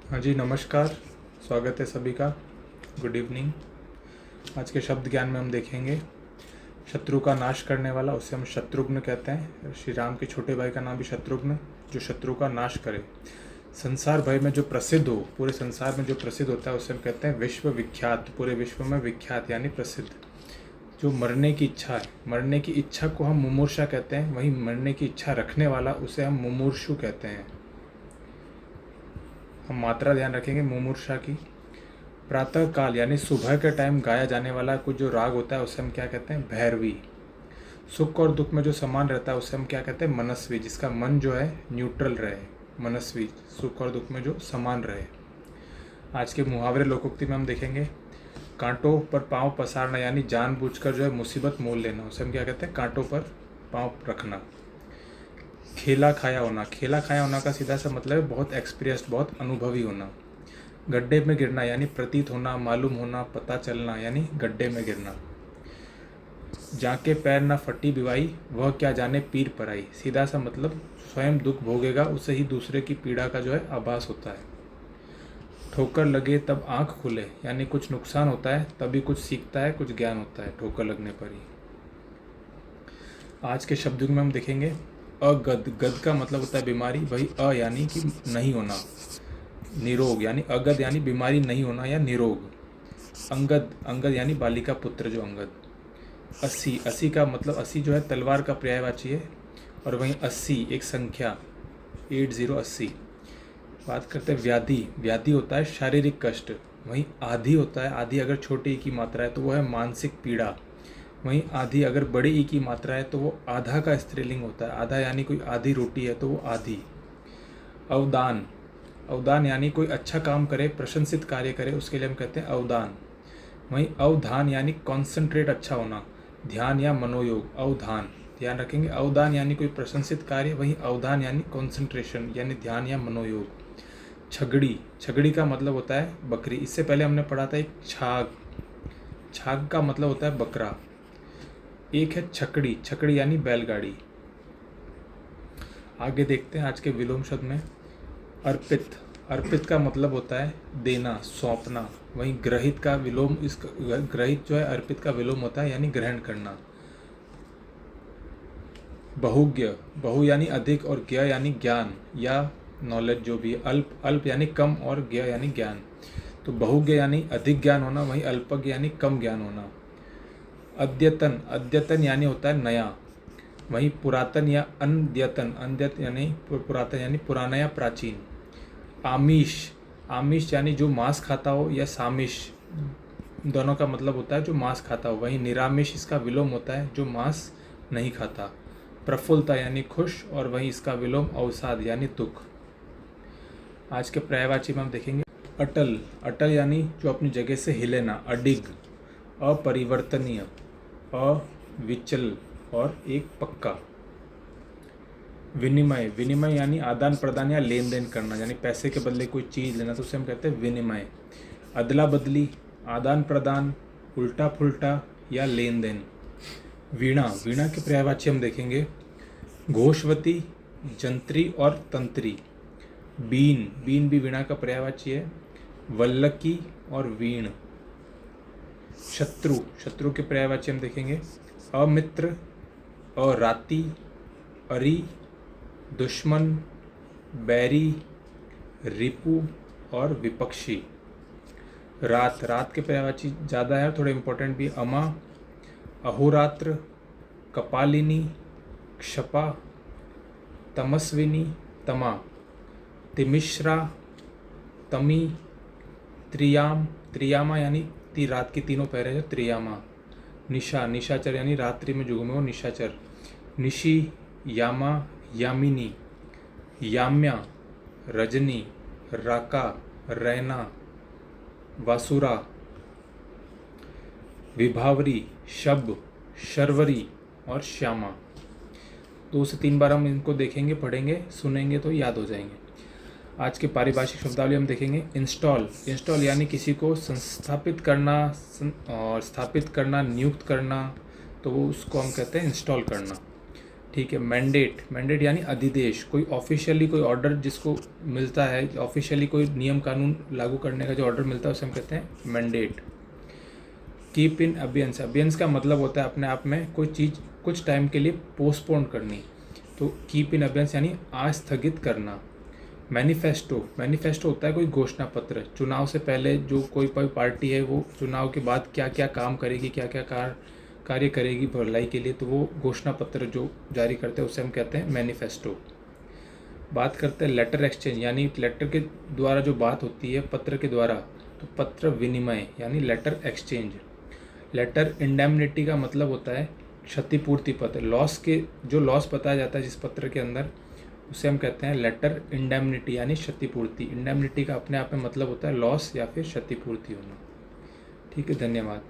हाँ जी, नमस्कार। स्वागत है सभी का। Good evening. आज के शब्द ज्ञान में हम देखेंगे शत्रु का नाश करने वाला, उसे हम शत्रुघ्न कहते हैं। श्री राम के छोटे भाई का नाम भी शत्रुघ्न, जो शत्रु का नाश करे। संसार भर में जो प्रसिद्ध हो, पूरे संसार में जो प्रसिद्ध होता है उसे हम कहते हैं विश्व विख्यात। पूरे विश्व में विख्यात यानी प्रसिद्ध। जो मरने की इच्छा है, मरने की इच्छा को हम मुमूर्षा कहते हैं। वहीं मरने की इच्छा रखने वाला उसे हम मुमूर्षु कहते हैं। हम मात्रा ध्यान रखेंगे मुमूर्षा की। प्रातः काल यानी सुबह के टाइम गाया जाने वाला कुछ जो राग होता है उसे हम क्या कहते हैं? भैरवी। सुख और दुख में जो समान रहता है उसे हम क्या कहते हैं? मनस्वी। जिसका मन जो है न्यूट्रल रहे, मनस्वी। सुख और दुख में जो समान रहे। आज के मुहावरे लोकोक्ति में हम देखेंगे कांटों पर पांव पसारना यानी जानबूझकर जो है मुसीबत मोल लेना, उसे हम क्या कहते हैं? कांटों पर पांव रखना। खेला खाया होना, खेला खाया होना का सीधा सा मतलब है बहुत एक्सपीरियंस्ड, बहुत अनुभवी होना। गड्ढे में गिरना यानी प्रतीत होना, मालूम होना, पता चलना यानी गड्ढे में गिरना। जाके पैर ना फटी बिवाई, वह क्या जाने पीर पर आई। सीधा सा मतलब स्वयं दुख भोगेगा उसे ही दूसरे की पीड़ा का जो है आभास होता है। ठोकर लगे तब आंख खुले यानी कुछ नुकसान होता है तभी कुछ सीखता है, कुछ ज्ञान होता है ठोकर लगने पर ही। आज के शब्दों में हम देखेंगे अगद। गद का मतलब होता है बीमारी, वही अ यानी कि नहीं होना। निरोग यानी अगद यानी बीमारी नहीं होना या निरोग। अंगद, अंगद यानी बालिका पुत्र जो अंगद। 80, 80 का मतलब 80 जो है तलवार का पर्यायवाची है। और वहीं 80 एक संख्या, 80 80। बात करते हैं व्याधि। व्याधि होता है शारीरिक कष्ट। वहीं आधि होता है, आधि अगर छोटी ई की मात्रा है तो वो है मानसिक पीड़ा। वहीं आधी अगर बड़ी ई की मात्रा है तो वो आधा का स्त्रीलिंग होता है। आधा यानी कोई आधी रोटी है तो वो आधी। अवदान, अवदान यानी कोई अच्छा काम करे, प्रशंसित कार्य करे, उसके लिए हम कहते हैं अवदान। वहीं अवधान यानी कॉन्सेंट्रेट, अच्छा होना, ध्यान या मनोयोग। अवधान ध्यान रखेंगे। अवदान यानी कोई प्रशंसित कार्य, वहीं अवधान यानी कॉन्सेंट्रेशन यानी ध्यान या मनोयोग। छगड़ी, छगड़ी का मतलब होता है बकरी। इससे पहले हमने पढ़ा था एक छाग। छाग का मतलब होता है बकरा। एक है छकड़ी, छकड़ी यानी बैलगाड़ी। आगे देखते हैं आज के विलोम शब्द में अर्पित। अर्पित का मतलब होता है देना, सौंपना। वहीं ग्रहित का विलोम, इस ग्रहित जो है अर्पित का विलोम होता है यानी ग्रहण करना। बहुज्ञ, बहु यानी अधिक और ज्ञ यानी ज्ञान या नॉलेज जो भी है। अल्प, अल्प यानी कम और ज्ञ यानी ज्ञान। तो बहुज्ञ यानी अधिक ज्ञान होना, वहीं अल्पज्ञ यानी कम ज्ञान होना। अद्यतन, अद्यतन यानी होता है नया। वहीं पुरातन या अनद्यतन, अनद्यतन यानी पुरातन यानी पुराना या प्राचीन। आमिष, आमिष यानी जो मांस खाता हो, या सामिष, दोनों का मतलब होता है जो मांस खाता हो। वहीं निरामिष इसका विलोम होता है जो मांस नहीं खाता। प्रफुल्लता यानी खुश, और वहीं इसका विलोम अवसाद यानी दुख। आज के पर्यायवाची में हम देखेंगे अटल। अटल यानी जो अपनी जगह से हिले ना। अडिग, अपरिवर्तनीय, अविचल और एक पक्का। विनिमय, विनिमय यानी आदान प्रदान या लेन देन करना, यानी पैसे के बदले कोई चीज़ लेना, तो उसे हम कहते हैं विनिमय। अदला बदली, आदान प्रदान, उल्टा फुल्टा या लेन देन। वीणा, वीणा के पर्यायवाची हम देखेंगे घोषवती, जंत्री और तंत्री। बीन, बीन भी वीणा का पर्यायवाची है। वल्लकी और वीण। शत्रु, शत्रु के पर्यायवाची हम देखेंगे अमित्र, अराती, अरि, दुश्मन, बैरी, रिपु और विपक्षी। रात, रात के पर्यायवाची ज़्यादा है और थोड़े इंपॉर्टेंट भी। अमा, अहोरात्र, कपालिनी, क्षपा, तमस्विनी, तमा, तिमिश्रा, तमी, त्रियाम, त्रियामा यानी रात की तीनों पहरे है त्रियामा। निशा, निशाचर यानी रात्रि में जो घूमे वो निशाचर। निशी, यामा, यामिनी, याम्या, रजनी, राका, रैना, वासुरा। विभावरी, शब, शर्वरी और श्यामा। 2 से 3 बार हम इनको देखेंगे, पढ़ेंगे, सुनेंगे तो याद हो जाएंगे। आज के पारिभाषिक शब्दावली हम देखेंगे इंस्टॉल। इंस्टॉल यानी किसी को संस्थापित करना और स्थापित करना, नियुक्त करना, तो वो उसको हम कहते हैं इंस्टॉल करना। ठीक है। मैंडेट, मैंडेट यानी अधिदेश, कोई ऑफिशियली कोई ऑर्डर जिसको मिलता है, ऑफिशियली कोई नियम कानून लागू करने का जो ऑर्डर मिलता है उसे हम कहते हैं मैंडेट। कीप इन अबियंस, अबियंस का मतलब होता है अपने आप में कोई चीज़ कुछ टाइम के लिए पोस्टपोन करनी, तो कीप इन अबियंस यानी आस्थगित करना। मैनिफेस्टो, मैनिफेस्टो होता है कोई घोषणा पत्र, चुनाव से पहले जो कोई पार्टी है वो चुनाव के बाद क्या क्या काम करेगी, क्या क्या कार्य करेगी भलाई के लिए, तो वो घोषणा पत्र जो जारी करते हैं उसे हम कहते हैं मैनिफेस्टो। बात करते हैं लेटर एक्सचेंज, यानी लेटर के द्वारा जो बात होती है पत्र के द्वारा, तो पत्र विनिमय यानी लेटर एक्सचेंज। लेटर इंडेमनिटी का मतलब होता है क्षतिपूर्ति पत्र, लॉस के जो लॉस बताया जाता है जिस पत्र के अंदर उसे हम कहते हैं लेटर इंडेमनिटी यानी क्षतिपूर्ति। इंडेमनिटी का अपने आप में मतलब होता है लॉस या फिर क्षतिपूर्ति होना। ठीक है, धन्यवाद।